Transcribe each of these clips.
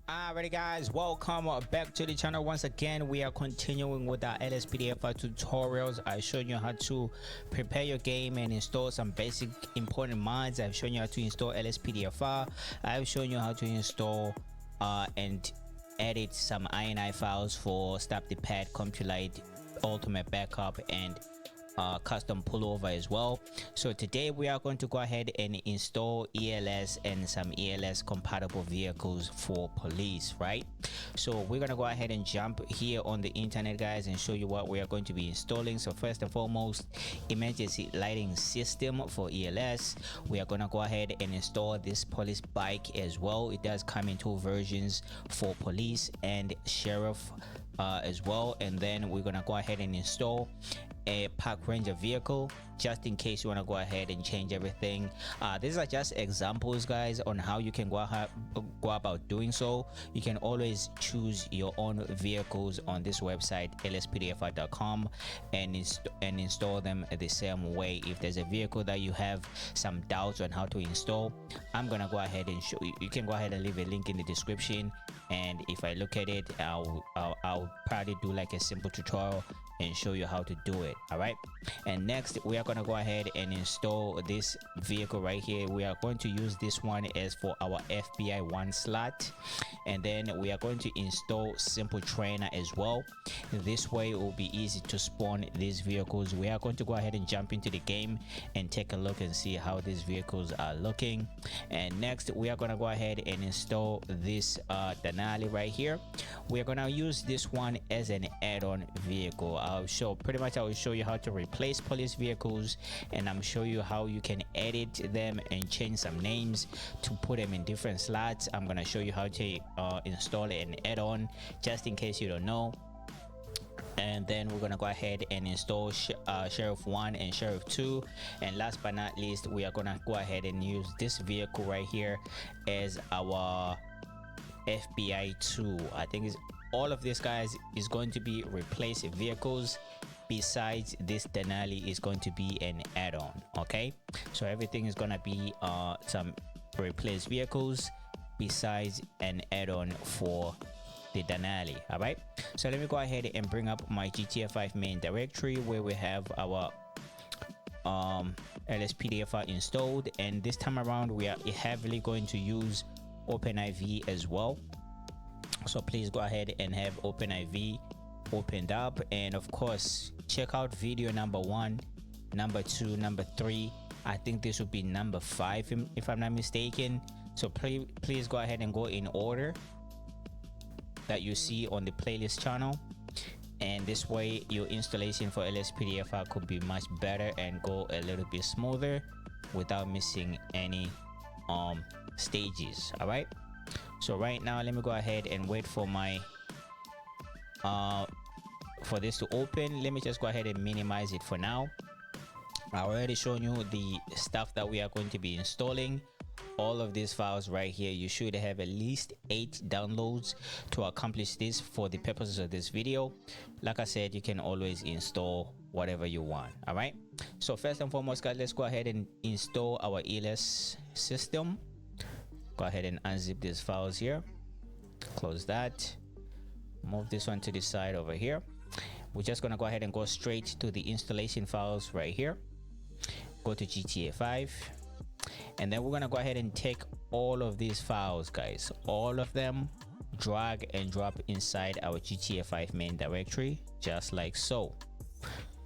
Alrighty guys, welcome back to the channel. Once again, we are continuing with our LSPDFR tutorials. I showed you how to prepare your game and install some basic important mods. I've shown you how to install LSPDFR. I've shown you how to install and edit some INI files for Stop the Pad, Compulate, Ultimate Backup, and custom pullover as well. So today we are going to go ahead and install ELS and some ELS compatible vehicles for police, right? So we're gonna go ahead and jump here on the internet, guys, and show you what we are going to be installing. So first and foremost, emergency lighting system for ELS. We are gonna go ahead and install this police bike as well. It does come in two versions, for police and sheriff as well. And then we're gonna go ahead and install a park ranger vehicle, just in case you want to go ahead and change everything. These are just examples, guys, on how you can go about doing so. You can always choose your own vehicles on this website, LSPDFR.com, and install them the same way. If there's a vehicle that you have some doubts on how to install, I'm gonna go ahead and show you. You can go ahead and leave a link in the description, and if I look at it, I'll probably do like a simple tutorial and show you how to do it. All right, and next we are going to go ahead and install this vehicle right here. We are going to use this one as for our FBI 1 slot, and then we are going to install simple trainer as well. This way it will be easy to spawn these vehicles. We are going to go ahead and jump into the game and take a look and see how these vehicles are looking. And next we are going to go ahead and install this Denali right here. We are going to use this one as an add-on vehicle. I will show you how to replace police vehicles, and I'm show you how you can edit them and change some names to put them in different slots. I'm gonna show you how to install an add-on, just in case you don't know. And then we're gonna go ahead and install Sheriff 1 and Sheriff 2, and last but not least, we are gonna go ahead and use this vehicle right here as our FBI 2. I think it's all of this, guys, is going to be replace vehicles. Besides this, Denali is going to be an add-on. Okay, so everything is gonna be some replace vehicles besides an add-on for the Denali. All right, so let me go ahead and bring up my GTA 5 main directory where we have our LSPDFR installed, and this time around we are heavily going to use OpenIV as well. So please go ahead and have OpenIV opened up, and of course check out video number 1, number 2, number 3. I think this would be number 5 if I'm not mistaken. So please go ahead and go in order that you see on the playlist channel, and this way your installation for LSPDFR could be much better and go a little bit smoother without missing any stages. All right, so right now let me go ahead and wait for my for this to open. Let me just go ahead and minimize it for now. I already shown you the stuff that we are going to be installing. All of these files right here, you should have at least 8 downloads to accomplish this for the purposes of this video. Like I said, you can always install whatever you want. All right, so first and foremost, guys, let's go ahead and install our ELS system. Go ahead and unzip these files here, close that, move this one to the side over here. We're just gonna go ahead and go straight to the installation files right here. Go to GTA 5, and then we're gonna go ahead and take all of these files, guys, all of them, drag and drop inside our GTA 5 main directory, just like so.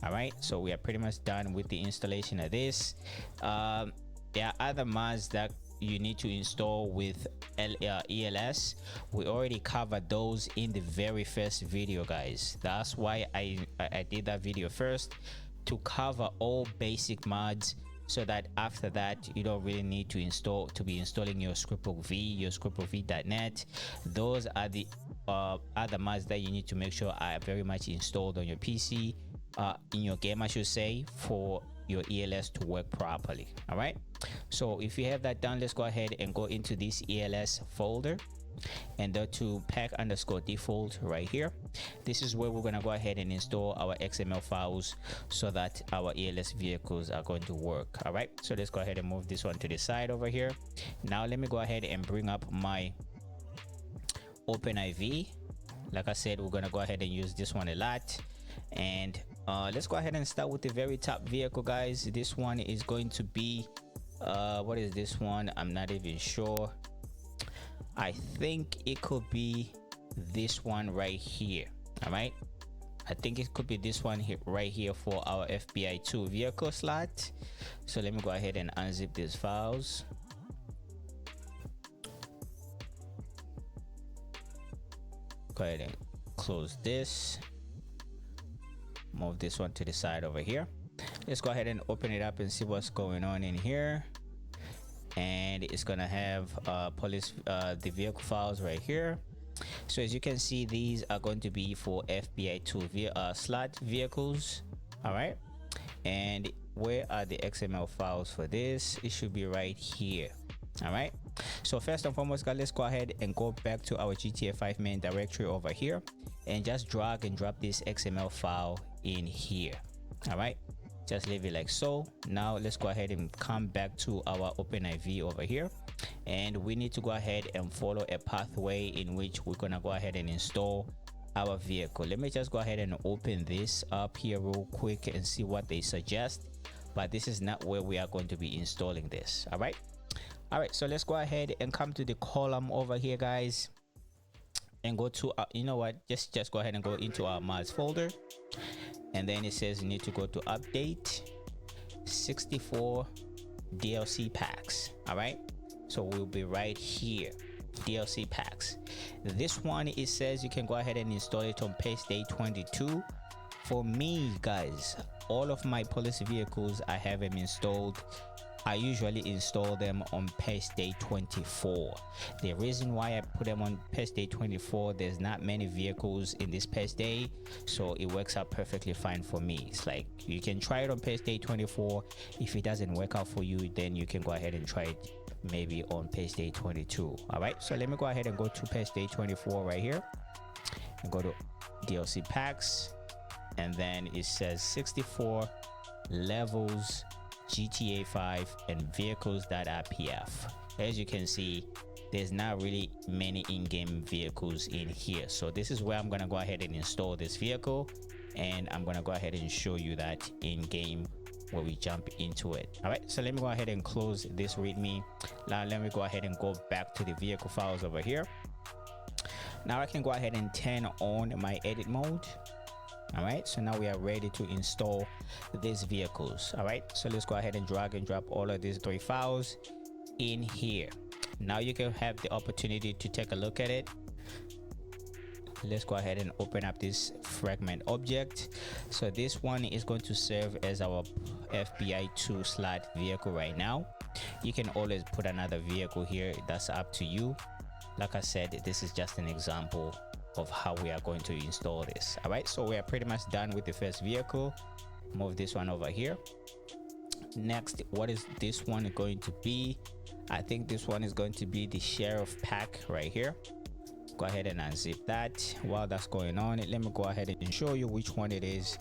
All right, so we are pretty much done with the installation of this. There are other mods that you need to install with ELS. We already covered those in the very first video, guys. That's why I did that video first, to cover all basic mods, so that after that you don't really need to be installing your scriptbook V, your scriptbookv.net. Those are the other mods that you need to make sure are very much installed on your PC, in your game I should say, for your ELS to work properly. All right, so if you have that done, let's go ahead and go into this ELS folder and go to pack_default right here. This is where we're going to go ahead and install our XML files so that our ELS vehicles are going to work. All right, so let's go ahead and move this one to the side over here. Now let me go ahead and bring up my open IV. Like I said, we're gonna go ahead and use this one a lot. And let's go ahead and start with the very top vehicle, guys. This one is going to be what is this one? I'm not even sure. I think it could be this one right here. All right, I think it could be this one here, right here, for our FBI2 vehicle slot. So let me go ahead and unzip these files. Go ahead and close this. Move this one to the side over here. Let's go ahead and open it up and see what's going on in here. And it's gonna have the vehicle files right here. So as you can see, these are going to be for FBI2 slot vehicles. All right, and where are the XML files for this? It should be right here. All right, so first and foremost, guys, let's go ahead and go back to our GTA 5 main directory over here and just drag and drop this XML file in here. All right, just leave it like so. Now let's go ahead and come back to our OpenIV over here, and we need to go ahead and follow a pathway in which we're gonna go ahead and install our vehicle. Let me just go ahead and open this up here real quick and see what they suggest, but this is not where we are going to be installing this. All right, so let's go ahead and come to the column over here, guys, and go to you know what, just go ahead and go into our mods folder, and then it says you need to go to update 64 DLC packs. All right, so we'll be right here, DLC packs. This one, it says you can go ahead and install it on patch day 22. For me, guys, all of my police vehicles, I have them installed. I usually install them on patch day 24. The reason why I put them on patch day 24, there's not many vehicles in this patch day, so it works out perfectly fine for me. It's like you can try it on patch day 24. If it doesn't work out for you, then you can go ahead and try it maybe on patch day 22. All right, so let me go ahead and go to patch day 24 right here and go to DLC packs, and then it says 64 levels GTA 5 and vehicles.rpf. As you can see, there's not really many in-game vehicles in here, so this is where I'm gonna go ahead and install this vehicle, and I'm gonna go ahead and show you that in game where we jump into it. All right, so let me go ahead and close this readme. Now let me go ahead and go back to the vehicle files over here. Now I can go ahead and turn on my edit mode. All right, so now we are ready to install these vehicles. All right, so let's go ahead and drag and drop all of these 3 files in here. Now you can have the opportunity to take a look at it. Let's go ahead and open up this fragment object. So this one is going to serve as our FBI2 slot vehicle right now. You can always put another vehicle here, that's up to you. Like I said, this is just an example of how we are going to install this. All right, so we are pretty much done with the first vehicle. Move this one over here. Next, what is this one going to be? I think this one is going to be the sheriff pack right here. Go ahead and unzip that. While that's going on, let me go ahead and show you which one it is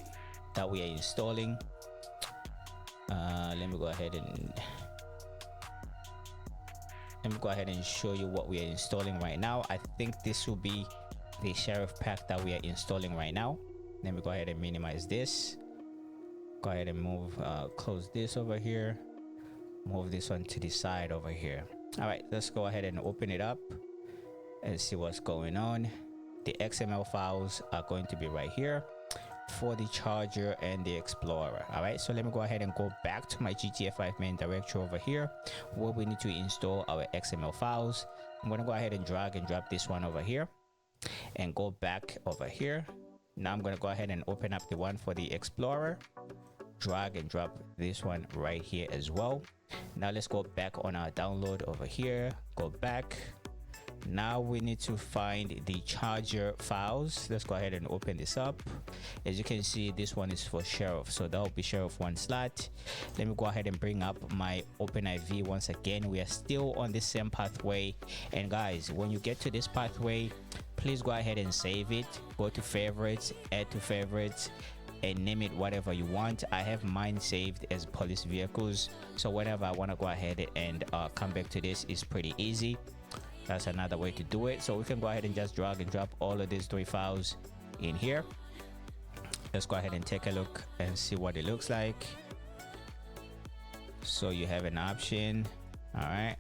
that we are installing. Let me go ahead and show you what we are installing right now. I think this will be the sheriff pack that we are installing right now. Let me go ahead and minimize this. Go ahead and move close this over here, move this one to the side over here. All right, let's go ahead and open it up and see what's going on. The XML files are going to be right here for the Charger and the Explorer. All right, so let me go ahead and go back to my GTA 5 main directory over here where we need to install our XML files. I'm going to go ahead and drag and drop this one over here and go back over here. Now I'm going to go ahead and open up the one for the Explorer, drag and drop this one right here as well. Now let's go back on our download over here, go back. Now we need to find the Charger files. Let's go ahead and open this up. As you can see, this one is for sheriff, so that will be sheriff 1 slot. Let me go ahead and bring up my OpenIV once again. We are still on the same pathway, and guys, when you get to this pathway, please go ahead and save it. Go to favorites, add to favorites, and name it whatever you want. I have mine saved as police vehicles, so whenever I want to go ahead and come back to this, is pretty easy. That's another way to do it. So we can go ahead and just drag and drop all of these 3 files in here. Let's go ahead and take a look and see what it looks like. So you have an option. All right,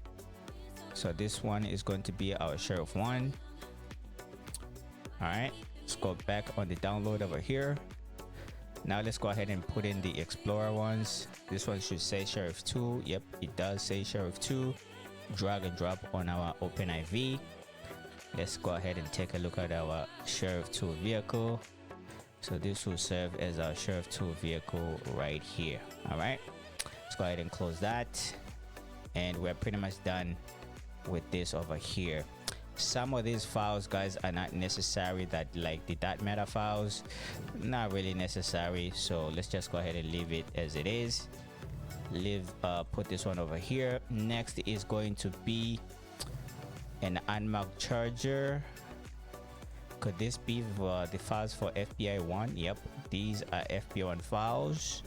so this one is going to be our sheriff 1. All right, let's go back on the download over here. Now let's go ahead and put in the explorer ones. This one should say sheriff 2. Yep, it does say sheriff 2. Drag and drop on our OpenIV. Let's go ahead and take a look at our sheriff 2 vehicle. So this will serve as our sheriff 2 vehicle right here. All right, let's go ahead and close that, and we're pretty much done with this over here. Some of these files, guys, are not necessary, that like the .meta files, not really necessary. So let's just go ahead and leave it as it is. Put this one over here. Next is going to be an unmarked charger. Could this be the files for FBI 1? Yep, these are FBI 1 files.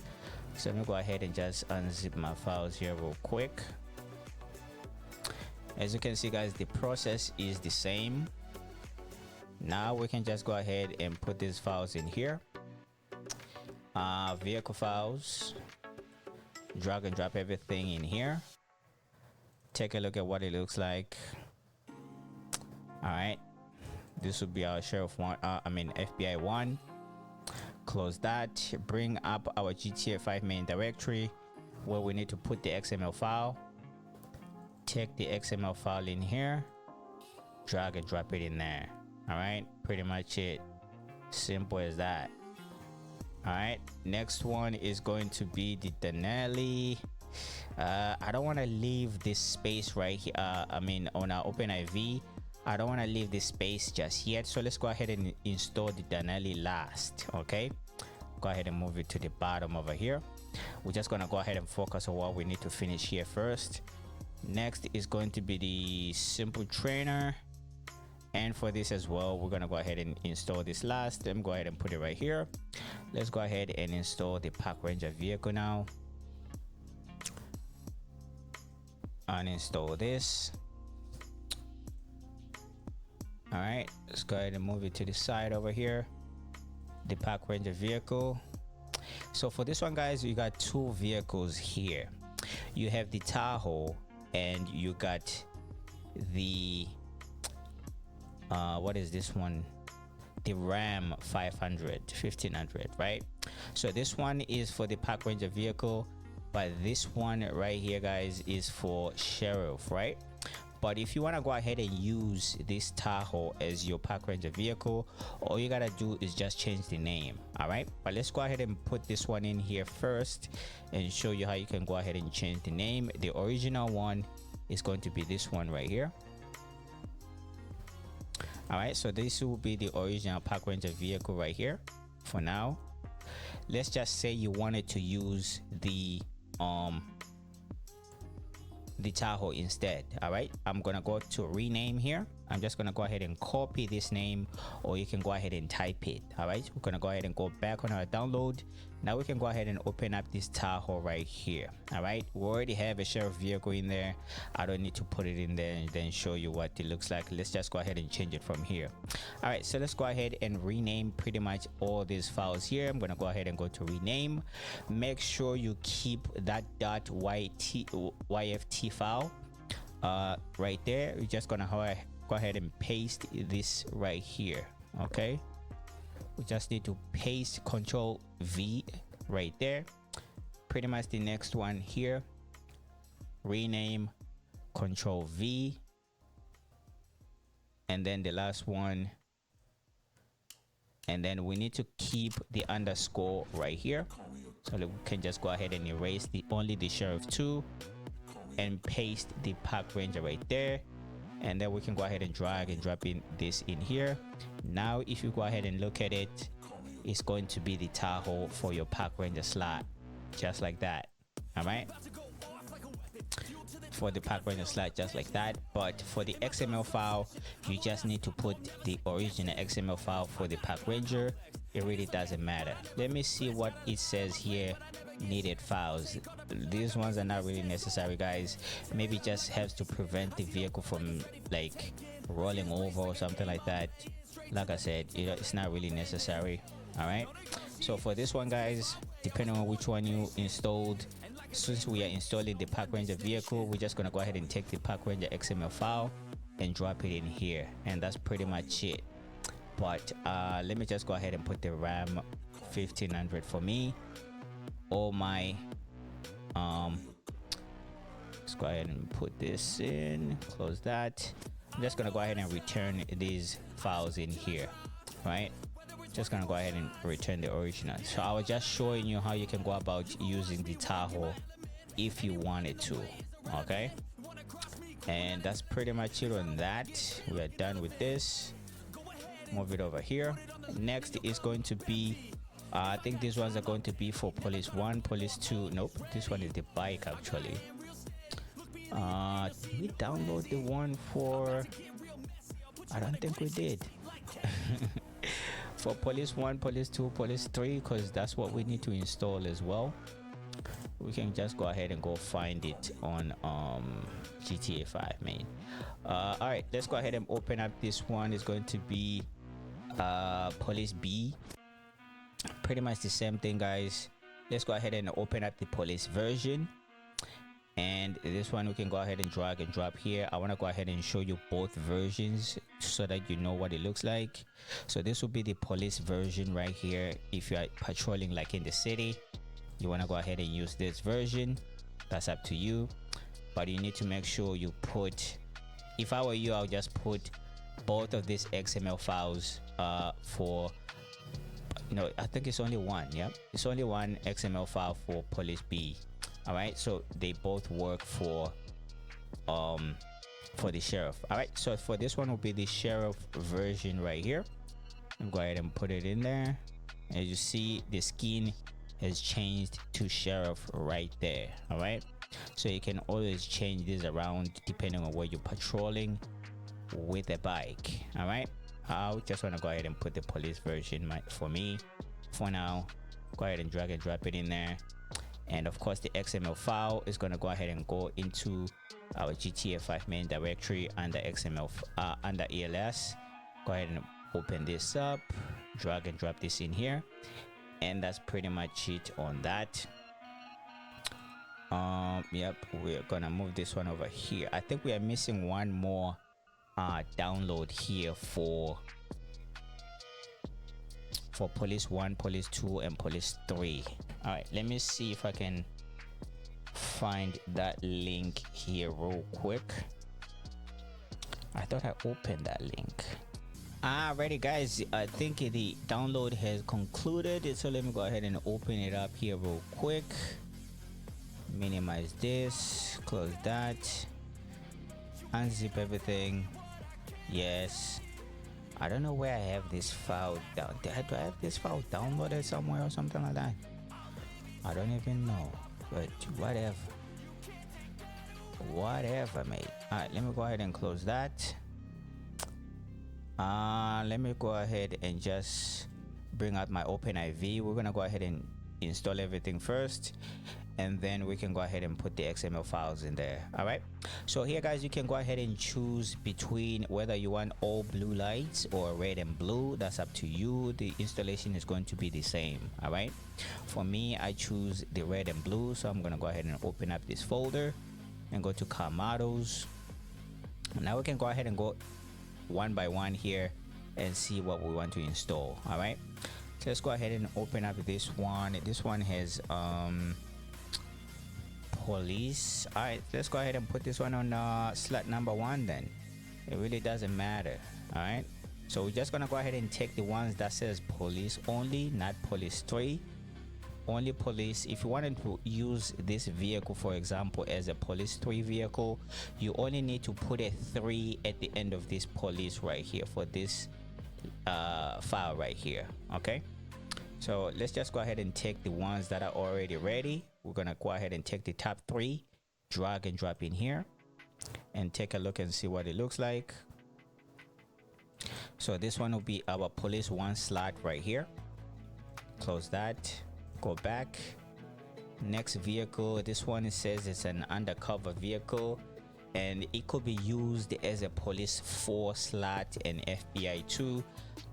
So let me go ahead and just unzip my files here real quick. As you can see, guys, the process is the same. Now we can just go ahead and put these files in here. Vehicle files. Drag and drop everything in here. Take a look at what it looks like. All right, this would be our sheriff 1, FBI 1. Close that. Bring up our GTA 5 main directory where we need to put the XML file. Take the XML file in here, drag and drop it in there. All right, pretty much it. Simple as that. All right, next one is going to be the Denali. I don't want to leave this space right here. On our OpenIV, I don't want to leave this space just yet. So let's go ahead and install the Denali last. Okay, go ahead and move it to the bottom over here. We're just gonna go ahead and focus on what we need to finish here first. Next is going to be the simple trainer, and for this as well, we're gonna go ahead and install this last. Let me go ahead and put it right here. Let's go ahead and install the Park Ranger vehicle now. Uninstall this. All right, let's go ahead and move it to the side over here. The Park Ranger vehicle. So for this one, guys, you got 2 vehicles here. You have the Tahoe, and you got the what is this one, the Ram 1500, right? So this one is for the Park Ranger vehicle, but this one right here, guys, is for sheriff, right? But if you want to go ahead and use this Tahoe as your Park Ranger vehicle, all you gotta do is just change the name. All right, but let's go ahead and put this one in here first and show you how you can go ahead and change the name. The original one is going to be this one right here. All right, so this will be the original Park Ranger vehicle right here. For now, let's just say you wanted to use the Tahoe instead. All right, I'm gonna go to rename here. I'm just gonna go ahead and copy this name, or you can go ahead and type it. All right, we're gonna go ahead and go back on our download. Now we can go ahead and open up this Tahoe right here. All right, we already have a sheriff vehicle in there. I don't need to put it in there and then show you what it looks like. Let's just go ahead and change it from here. All right, so let's go ahead and rename pretty much all these files here. I'm gonna go ahead and go to rename. Make sure you keep that .yft file right there. We're just gonna go ahead and paste this right here. Okay, we just need to paste Control V right there. Pretty much the next one here, rename, Control V, and then the last one, and then we need to keep the underscore right here, so that we can just go ahead and erase only the sheriff 2 and paste the Park Ranger right there. And then we can go ahead and drag and drop in this in here. Now if you go ahead and look at it, it's going to be the Tahoe for your Park Ranger slot, just like that. All right, for the Park Ranger slot, just like that. But for the XML file, you just need to put the original XML file for the Park Ranger. It really doesn't matter. Let me see what it says here needed files. These ones are not really necessary, guys. Maybe just has to prevent the vehicle from like rolling over or something like that. Like I said, it's not really necessary. All right, so for this one, guys, depending on which one you installed, since we are installing the Park Ranger vehicle, we're just gonna go ahead and take the Park Ranger XML file and drop it in here, and that's pretty much it. But let me just go ahead and put the RAM 1500 for me. All my let's go ahead and put this in, close that. I'm just gonna go ahead and return these files in here, right? Just gonna go ahead and return the original. So I was just showing you how you can go about using the Tahoe if you wanted to. Okay, and that's pretty much it on that. We are done with this. Move it over here. Next is going to be I think these ones are going to be for police 1, police 2. Nope, this one is the bike actually. Did we download the one for, I don't think we did. For police 1, police 2, police 3, because that's what we need to install as well. We can just go ahead and go find it on GTA 5 main. All right, let's go ahead and open up this one. It's going to be police B. Pretty much the same thing, guys. Let's go ahead and open up the police version, and this one we can go ahead and drag and drop here. I want to go ahead and show you both versions so that you know what it looks like. So this will be the police version right here. If you are patrolling like in the city, you want to go ahead and use this version. That's up to you, but you need to make sure you put, if I were you, I'll just put both of these XML files for, no, I think it's only one. Yeah, it's only one XML file for police B. All right, so they both work for the sheriff. All right, so for this one will be the sheriff version right here. I'll go ahead and put it in there. As you see, the skin has changed to sheriff right there. All right, so you can always change this around depending on where you're patrolling with a bike. All right, I just want to go ahead and put the police version for me for now. Go ahead and drag and drop it in there. And of course the XML file is going to go ahead and go into our GTA 5 main directory under XML under ELS. Go ahead and open this up, drag and drop this in here, and that's pretty much it on that. Yep, we're gonna move this one over here. I think we are missing one more download here for police 1, police 2, and police 3. All right, let me see if I can find that link here real quick. I thought I opened that link. Alrighty, guys, I think the download has concluded, so let me go ahead and open it up here real quick. Minimize this, close that, unzip everything. Yes, I don't know where I have this file down. Do I have this file downloaded somewhere or something like that? I don't even know, but whatever, mate. All right, let me go ahead and close that. Let me go ahead and just bring out my OpenIV. We're gonna go ahead and install everything first, and then we can go ahead and put the XML files in there. All right, so here, guys, you can go ahead and choose between whether you want all blue lights or red and blue. That's up to you. The installation is going to be the same. All right, for me, I choose the red and blue, so I'm gonna go ahead and open up this folder and go to car models. Now we can go ahead and go one by one here and see what we want to install. All right, so let's go ahead and open up this one. This one has police. All right, let's go ahead and put this one on slot number 1 then. It really doesn't matter. All right, so we're just gonna go ahead and take the ones that says police only, not police 3. Only police. If you wanted to use this vehicle, for example, as a police 3 vehicle, you only need to put a 3 at the end of this police right here for this file right here. Okay, so let's just go ahead and take the ones that are already ready. We're gonna go ahead and take the top 3, drag and drop in here, and take a look and see what it looks like. So this one will be our police 1 slot right here. Close that, go back, Next vehicle, this one, it says it's an undercover vehicle, and it could be used as a police 4 slot and FBI 2.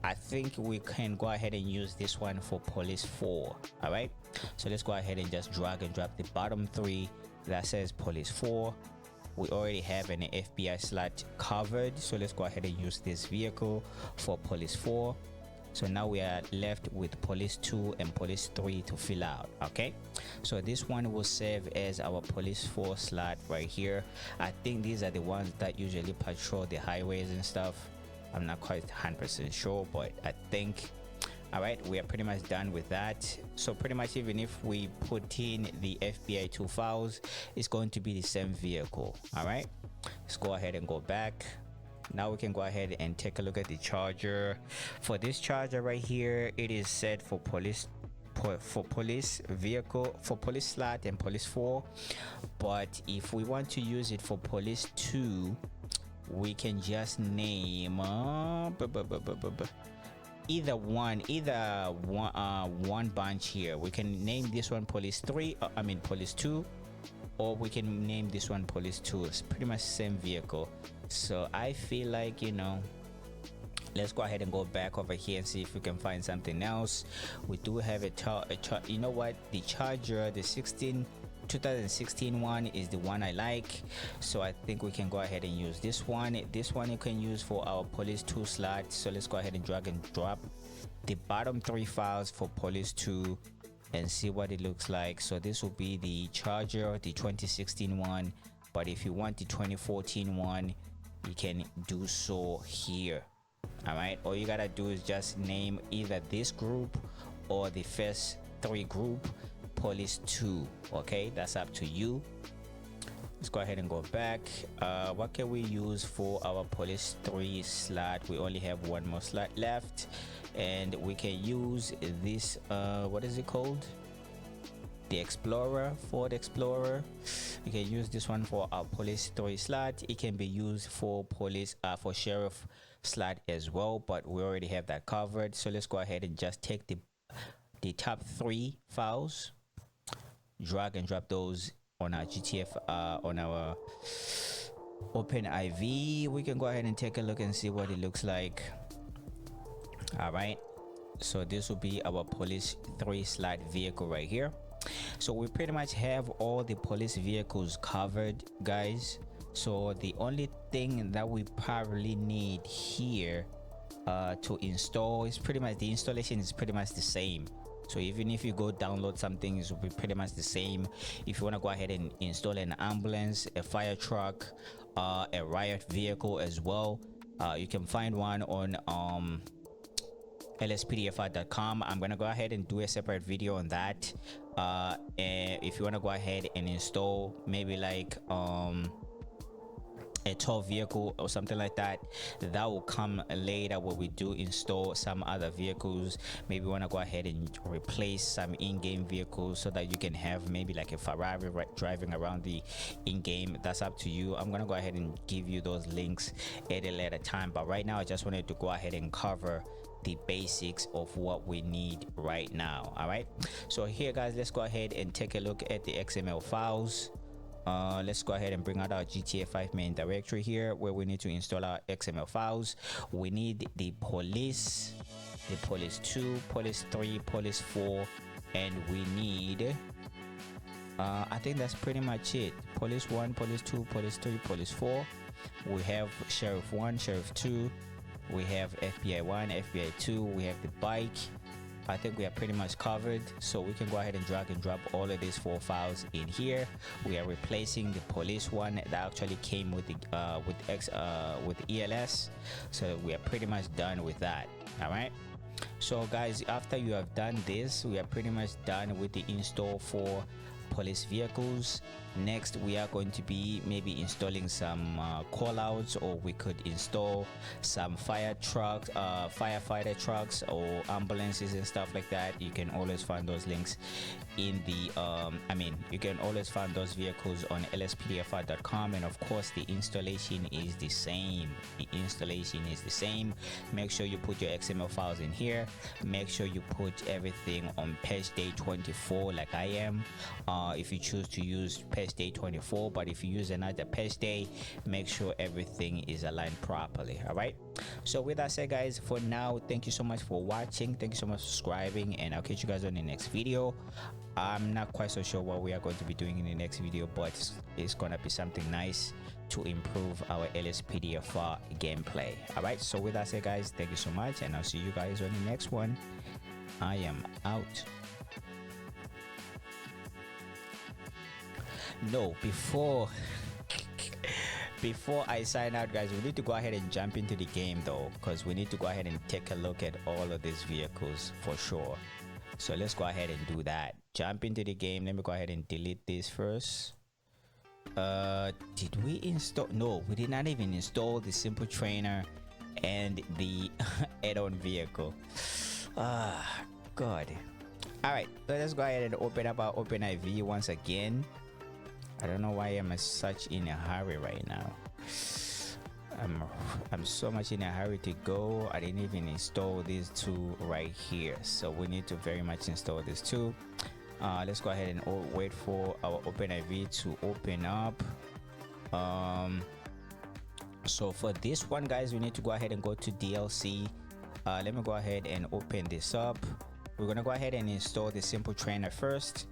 I think we can go ahead and use this one for police 4. All right, so let's go ahead and just drag and drop the bottom 3 that says police 4. We already have an FBI slot covered, so let's go ahead and use this vehicle for police 4. So now we are left with police 2 and police 3 to fill out. Okay, so this one will serve as our police 4 slot right here. I think these are the ones that usually patrol the highways and stuff. I'm not quite 100% sure, but I think. All right, we are pretty much done with that. So pretty much, even if we put in the FBI 2 files, it's going to be the same vehicle. All right, let's go ahead and go back. Now we can go ahead and take a look at the charger. For this charger right here, it is set for police vehicle, for police slot and police 4. But if we want to use it for police 2, we can just name either one bunch here. We can name this one police 3, police 2, or we can name this one police 2. It's pretty much the same vehicle. So I feel like, you know, let's go ahead and go back over here and see if we can find something else. We do have you know what, the charger, the 2016 one is the one I like, so I think we can go ahead and use this one. This one you can use for our police 2 slot. So let's go ahead and drag and drop the bottom 3 files for police 2 and see what it looks like. So this will be the charger, the 2016 one, but if you want the 2014 one, you can do so here. All right, all you gotta do is just name either this group or the first 3 group police 2. Okay, that's up to you. Let's go ahead and go back. What can we use for our police 3 slot? We only have one more slot left, and we can use this what is it called, the Explorer, Ford Explorer. You can use this one for our police 3 slot. It can be used for police for sheriff slot as well, but we already have that covered. So let's go ahead and just take the top 3 files, drag and drop those on our GTF on our OpenIV. We can go ahead and take a look and see what it looks like. All right, so this will be our police 3 slot vehicle right here. So we pretty much have all the police vehicles covered, guys. So the only thing that we probably need here to install is pretty much, the installation is pretty much the same. So even if you go download something, it will be pretty much the same. If you want to go ahead and install an ambulance, a fire truck, a riot vehicle as well, you can find one on LSPDFR.com. I'm gonna go ahead and do a separate video on that. And if you want to go ahead and install maybe like a tow vehicle or something like that, that will come later when we do install some other vehicles. Maybe you want to go ahead and replace some in-game vehicles so that you can have maybe like a Ferrari driving around the in-game. That's up to you. I'm gonna go ahead and give you those links at a later time, but right now I just wanted to go ahead and cover the basics of what we need right now. All right, so here guys, let's go ahead and take a look at the XML files. Let's go ahead and bring out our GTA 5 main directory here where we need to install our XML files. We need the police 2, police 3, police 4, and we need I think that's pretty much it. Police 1, police 2, police 3, police 4. We have sheriff 1, sheriff 2, we have FBI 1, FBI 2, we have the bike. I think we are pretty much covered, so we can go ahead and drag and drop all of these 4 files in here. We are replacing the police one that actually came with the with ELS, so we are pretty much done with that. All right, so guys, after you have done this, we are pretty much done with the install for police vehicles. Next, we are going to be maybe installing some callouts, or we could install some fire trucks, firefighter trucks, or ambulances and stuff like that. You can always find those links in the you can always find those vehicles on lspdfr.com. And of course, the installation is the same. Make sure you put your XML files in here. Make sure you put everything on patch day 24 like I am, if you choose to use patch day 24. But if you use another patch day, make sure everything is aligned properly. All right, so with that said, guys, for now, thank you so much for watching. Thank you so much for subscribing, and I'll catch you guys on the next video. I'm not quite so sure what we are going to be doing in the next video, but it's gonna be something nice to improve our LSPDFR gameplay. All right, so with that said, guys, thank you so much, and I'll see you guys on the next one. I am out. No, before I sign out, guys, we need to go ahead and jump into the game though, because we need to go ahead and take a look at all of these vehicles for sure. So let's go ahead and do that. Jump into the game. Let me go ahead and delete this first. Did we install? No, we did not even install the simple trainer and the add-on vehicle. God. All right, let's go ahead and open up our OpenIV once again. I don't know why I'm such in a hurry right now. I'm so much in a hurry to go. I didn't even install these two right here, so we need to very much install these two. Let's go ahead and wait for our OpenIV to open up. So for this one, guys, we need to go ahead and go to DLC. Let me go ahead and open this up. We're gonna go ahead and install the simple trainer first.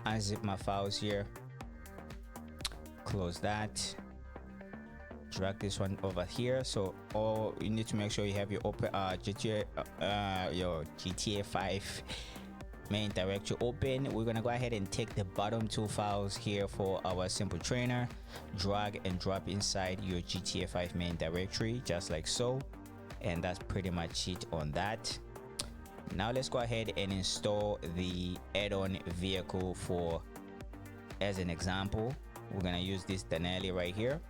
Unzip my files here, close that, drag this one over here. So you need to make sure you have your GTA 5 main directory open. We're gonna go ahead and take the bottom two files here for our simple trainer, drag and drop inside your GTA 5 main directory, just like so. And that's pretty much it on that. Now let's go ahead and install the add-on vehicle. For as an example, we're gonna use this Denali right here.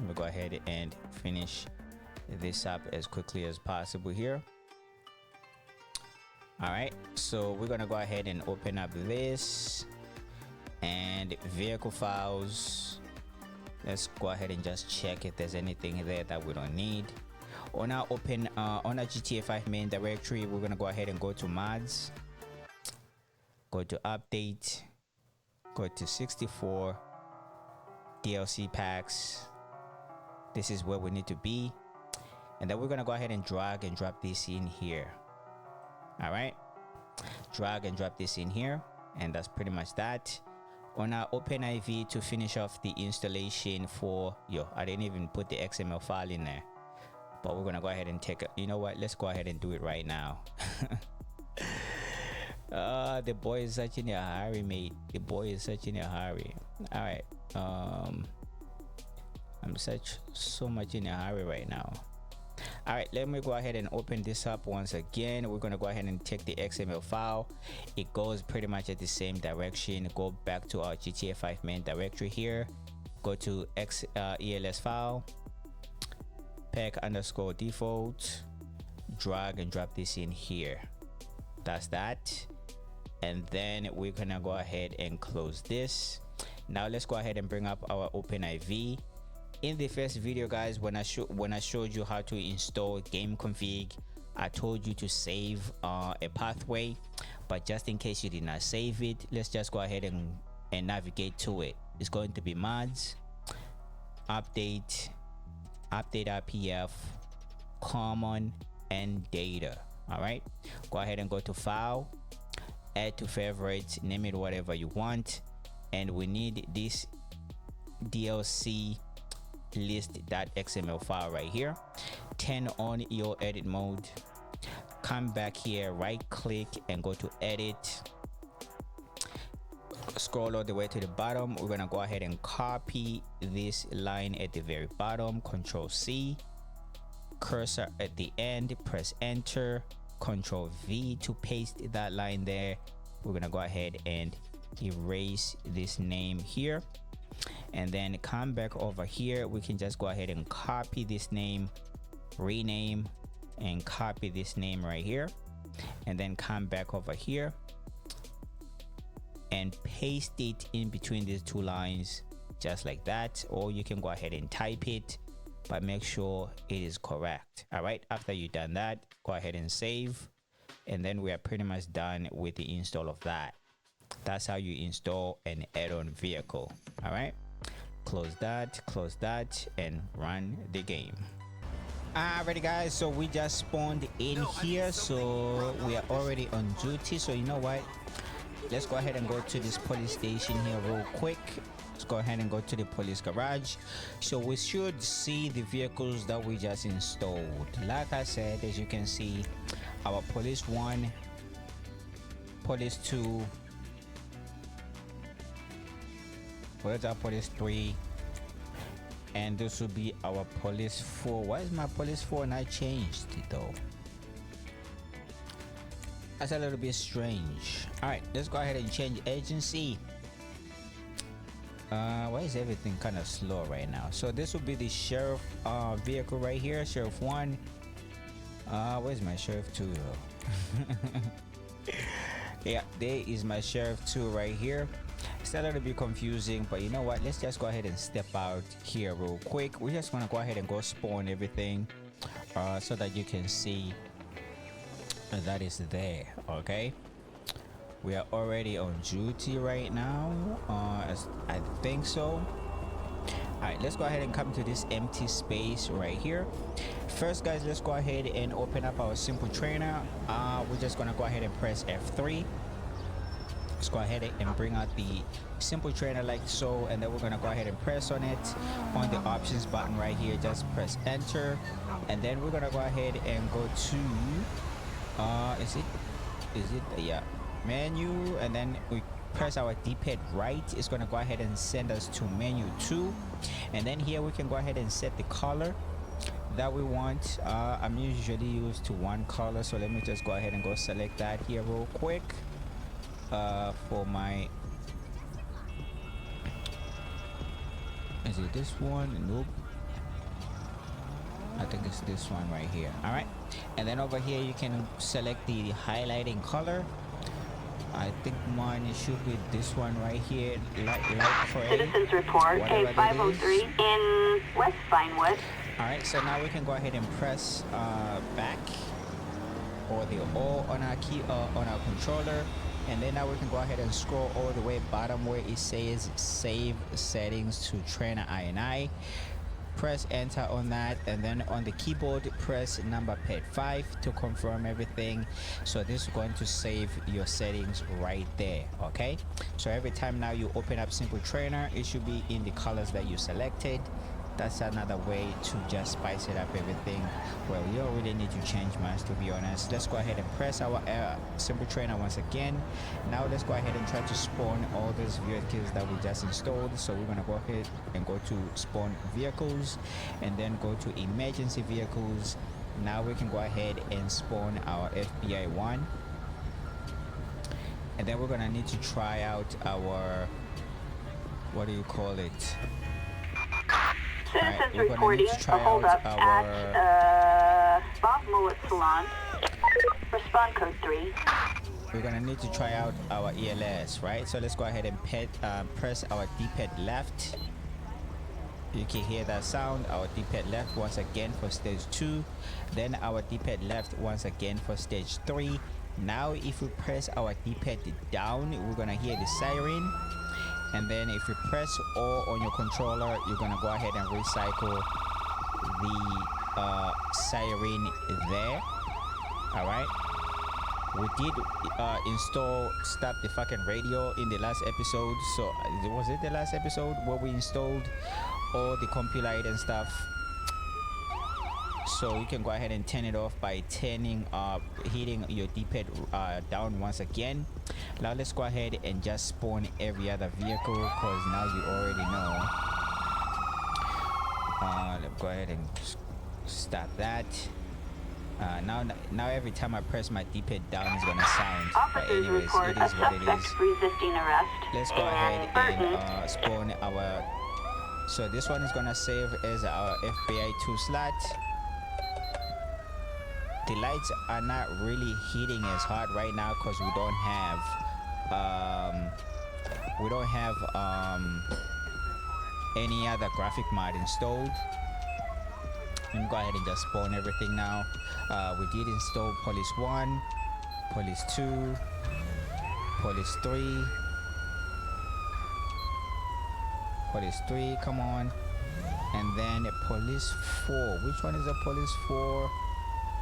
We'll go ahead and finish this up as quickly as possible here. All right, so we're gonna go ahead and open up this and vehicle files. Let's go ahead and just check if there's anything there that we don't need. On our GTA 5 main directory, we're gonna go ahead and go to mods, go to update, go to 64 DLC packs. This is where we need to be, and then we're gonna go ahead and drag and drop this in here. All right, drag and drop this in here, and that's pretty much that. On our OpenIV, to finish off the installation for I didn't even put the XML file in there, but we're gonna go ahead and take you know what, let's go ahead and do it right now. The boy is such in a hurry, mate. The boy is such in a hurry. All right, I'm so much in a hurry right now. All right, let me go ahead and open this up once again. We're gonna go ahead and take the XML file. It goes pretty much at the same direction. Go back to our GTA 5 main directory here, go to ELS file, pack_default, drag and drop this in here. That's that. And then we're gonna go ahead and close this. Now let's go ahead and bring up our OpenIV. In the first video, guys, when I showed you how to install game config, I told you to save a pathway, but just in case you did not save it, let's just go ahead and navigate to it. It's going to be mods, update RPF, common, and data. All right, go ahead and go to file, add to favorites, name it whatever you want, and we need this DLC list.xml file right here. Turn on your edit mode, come back here, right click and go to edit, scroll all the way to the bottom. We're gonna go ahead and copy this line at the very bottom, Control C, cursor at the end, press enter, Control V to paste that line there. We're gonna go ahead and erase this name here, and then come back over here. We can just go ahead and copy this name, rename, and copy this name right here, and then come back over here and paste it in between these two lines, just like that. Or you can go ahead and type it, but make sure it is correct. All right, after you've done that, go ahead and save, and then we are pretty much done with the install of that. That's how you install an add-on vehicle. All right, close that, and run the game. Alrighty guys, so we just spawned in here, so we are already on duty. So you know what, let's go ahead and go to this police station here real quick. Let's go ahead and go to the police garage. So we should see the vehicles that we just installed. Like I said, as you can see, our police 1, police 2, where's our police 3, and this will be our police 4. Why is my police 4 not changed though? That's a little bit strange. All right, let's go ahead and change agency. Why is everything kind of slow right now? So this will be the sheriff vehicle right here, sheriff 1. Where's my sheriff 2 though? Yeah, there is my sheriff 2 right here. It's a little bit confusing, but you know what, let's just go ahead and step out here real quick. We're just gonna go ahead and go spawn everything so that you can see that is there. Okay, we are already on duty right now, I think so. All right, let's go ahead and come to this empty space right here. First guys, let's go ahead and open up our simple trainer. We're just gonna go ahead and press F3. Let's go ahead and bring out the simple trainer like so, and then we're gonna go ahead and press on it on the options button right here. Just press enter, and then we're gonna go ahead and go to is it yeah, menu, and then we press our D-pad right. It's gonna go ahead and send us to menu 2, and then here we can go ahead and set the color that we want. I'm usually used to one color, so let me just go ahead and go select that here real quick. For my, is it this one? Nope, I think it's this one right here. All right, and then over here you can select the highlighting color. I think mine should be this one right here, light gray. Citizens report A503 in West Vinewood. All right, so now we can go ahead and press back or the O on our key on our controller, and then now we can go ahead and scroll all the way bottom where it says save settings to trainer INI. Press enter on that, and then on the keyboard press number pad 5 to confirm everything. So this is going to save your settings right there. Okay, so every time now you open up simple trainer, it should be in the colors that you selected. That's another way to just spice it up everything. Well, you don't really need to change much, to be honest. Let's go ahead and press our simple trainer once again. Now let's go ahead and try to spawn all those vehicles that we just installed. So we're gonna go ahead and go to spawn vehicles, and then go to emergency vehicles. Now we can go ahead and spawn our FBI 1, and then we're gonna need to try out our, what do you call it? Citizens reporting a holdup at Bob Mullet Salon. Respond code 3. We're gonna need to try out our ELS, right? So let's go ahead and press our D-pad left. You can hear that sound. Our D-pad left once again for stage 2, then our D-pad left once again for stage 3. Now if we press our D-pad down, we're gonna hear the siren. And then if you press O on your controller, you're gonna go ahead and recycle the siren there. All right, we did install stop the fucking radio in the last episode. So was it the last episode where we installed all the computer and stuff? So you can go ahead and turn it off by turning hitting your D-pad down once again. Now let's go ahead and just spawn every other vehicle, because now you already know. Let's go ahead and start that. Now every time I press my D-pad down, it's gonna sound. But Officers anyways, report it a is what it is. suspect resisting arrest. Let's go ahead in Burton. and spawn our. So this one is gonna save as our FBI 2 slot. The lights are not really hitting as hard right now because we don't have any other graphic mod installed. Let me go ahead and just spawn everything now. We did install police 1, police 2, police 3, police 3, come on, and then police 4. Which one is a police 4?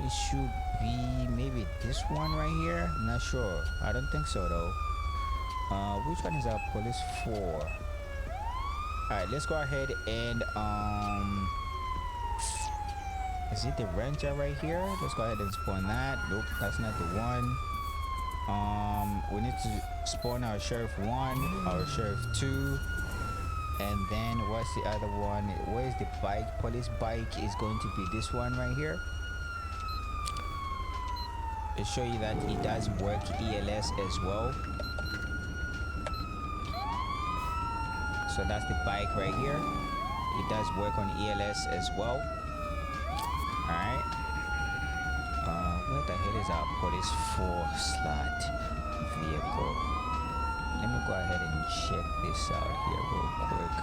It should be maybe this one right here. I'm not sure. I don't think so though. Which one is our police 4? Alright, let's go ahead and is it the ranger right here? Let's go ahead and spawn that. Nope, that's not the one. We need to spawn our sheriff 1, our sheriff 2, and then what's the other one? Where's the bike? Police bike is going to be this one right here. To show you that it does work ELS as well. So that's the bike right here. It does work on ELS as well. Alright. Where the hell is our police 4 slot vehicle? Let me go ahead and check this out here real quick.